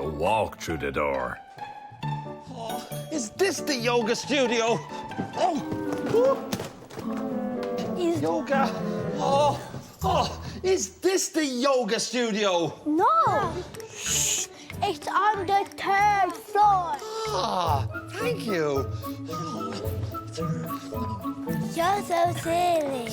walk through the door. Oh, is this the yoga studio? Oh, yoga. Oh, is this the yoga studio? No. Shh. It's on the 3rd floor. Ah, thank you. You're so silly.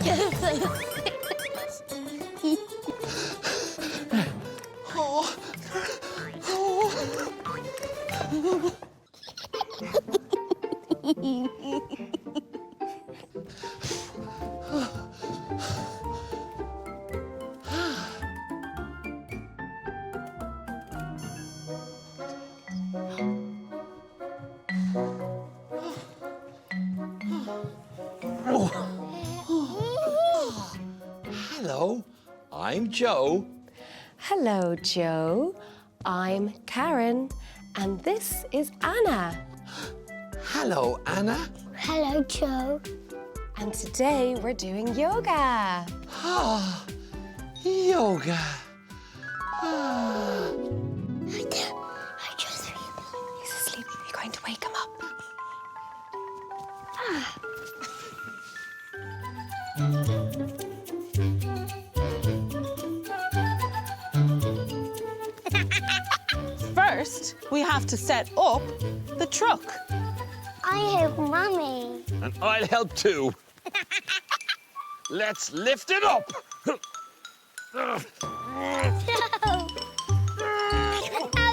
You're so Hello, I'm Joe. Hello, Joe. I'm Karen, and this is Anna. Hello, Anna. Hello, Joe. And today we're doing yoga. Ah, yoga. I just feel He's asleep. You're going to wake him up. First, we have to set up the truck. I help Mummy. And I'll help too. Let's lift it up. No. How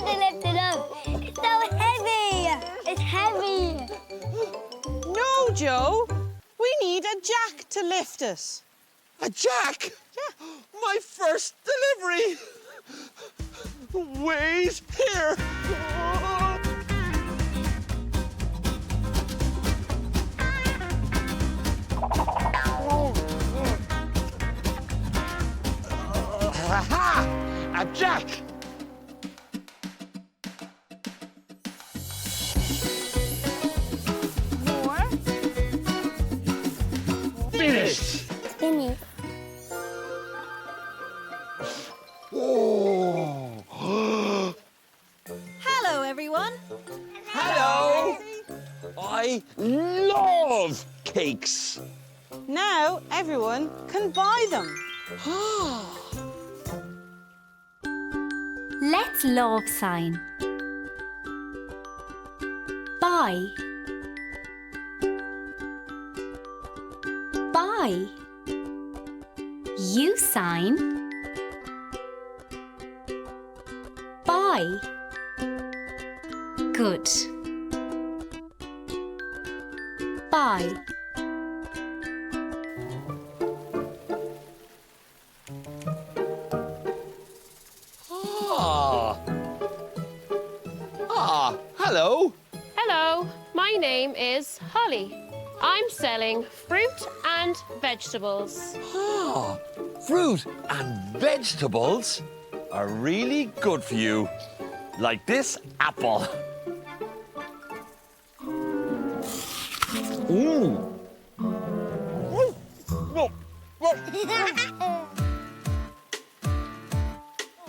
to lift it up? It's so heavy. It's heavy. No, Joe. We need a jack to lift it. A jack? Yeah. My first delivery. Wait here. Aha! A jack. More. Finished. Spinny. Oh. Hello, everyone. Hello. I love cakes. Now everyone can buy them. Let's love sign. Buy. Buy. You sign. Buy. Good. Buy. Hello. Hello, my name is Holly. I'm selling fruit and vegetables. Ah, fruit and vegetables are really good for you. Like this apple. Mmm.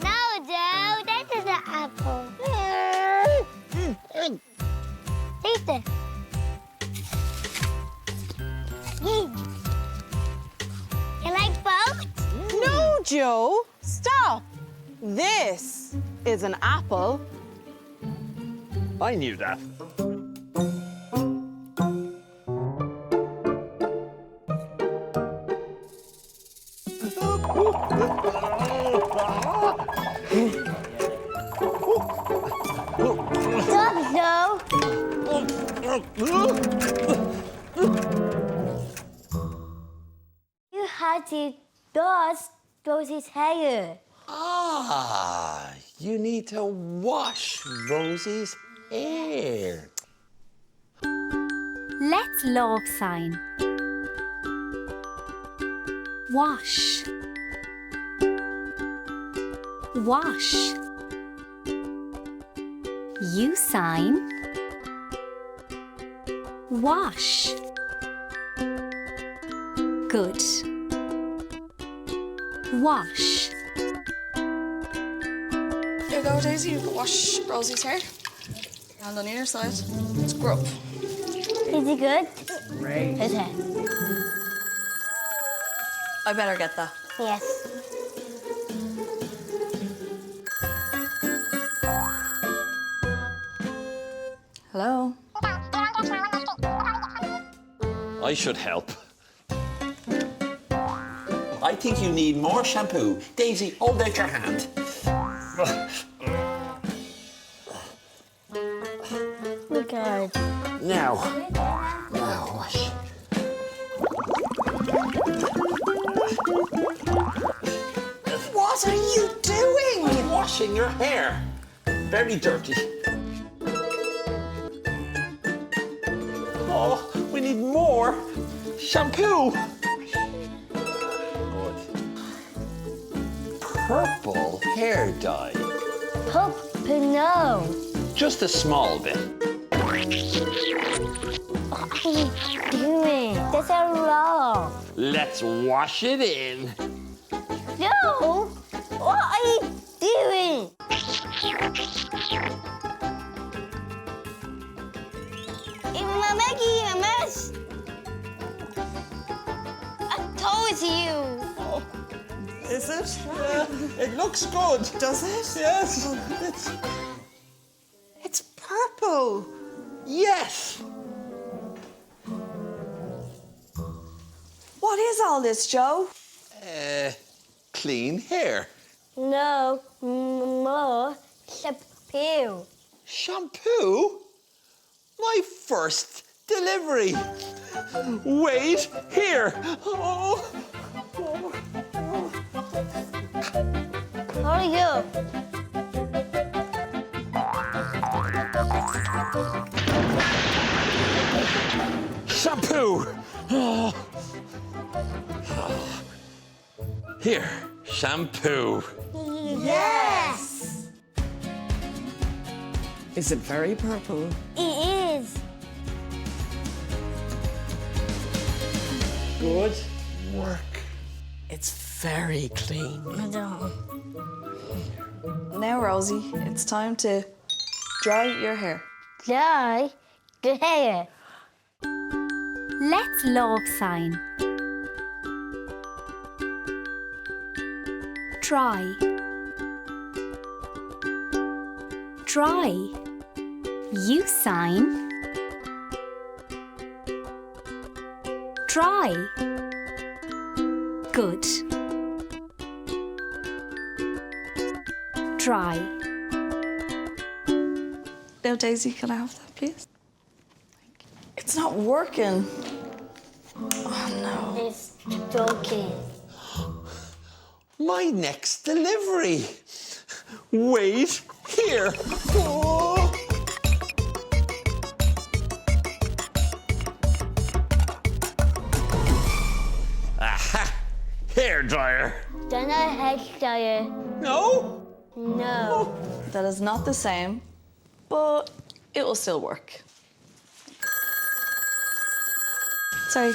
No, Joe, that is an apple. Taste it. You like both? No, Joe. Stop. This is an apple. I knew that. Stop, Joe. You had to dust Rosie's hair. Ah, you need to wash Rosie's hair. Let's love sign. Wash. Wash. You sign. Wash. Good. Wash. Here you go, Daisy. You can wash Rosie's hair. Hand on either side. Scrub. Is it good? Great. His hair. I better get that. Yes. Hello? I should help. I think you need more shampoo. Daisy, hold out your hand. Look at it. Now wash. What are you doing? I'm washing your hair. Very dirty. Oh, we need more shampoo. Good. Purple hair dye. No. Just a small bit. What are you doing? That's so wrong. Let's wash it in. No. What are you doing? You're making a mess. I told you. Is it? It looks good. Does it? Yes. It's purple. Yes. What is all this, Joe? Clean hair. No, more shampoo. Shampoo? My first delivery. Wait here. Oh. Hurry up. Shampoo. Oh. Here, shampoo. Yes. Is it very purple? It is. Good work. It's very clean. I don't. Now, Rosie, it's time to dry your hair. Dry the hair. Let's love sign. Dry. Dry. You sign. Dry. Good. Dry. Now, Daisy, can I have that, please? It's not working. Oh, no. It's joking. My next delivery. Wait here. Oh. Aha! Hair dryer. Then I hair dryer. No? No. That is not the same, but it will still work. Sorry.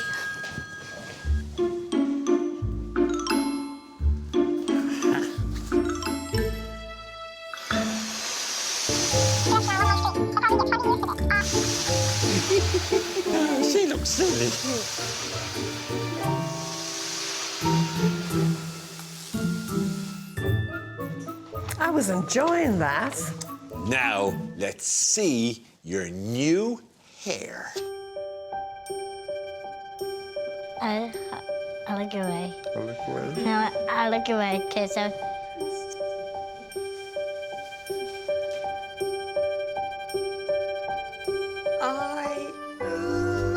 She looks silly. I was enjoying that. Now, let's see your new hair. I look away. Look away. No, I look away because I. I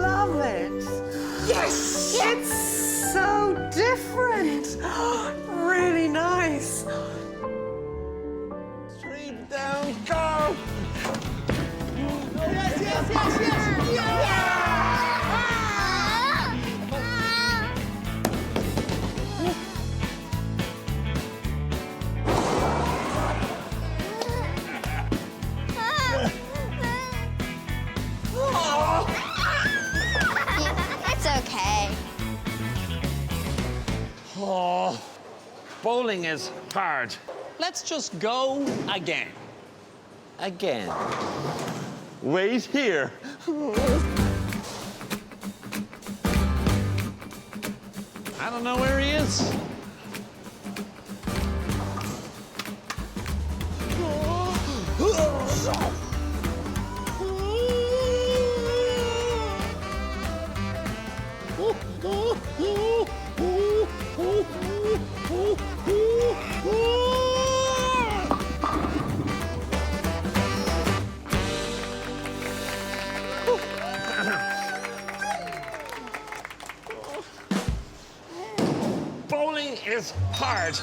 love it. Yes! It's so different. Really nice. Straight down, go! Yes, yes, yes, yes! Bowling is hard. Let's just go again. Again. Wait here. I don't know where he is. Bowling is hard.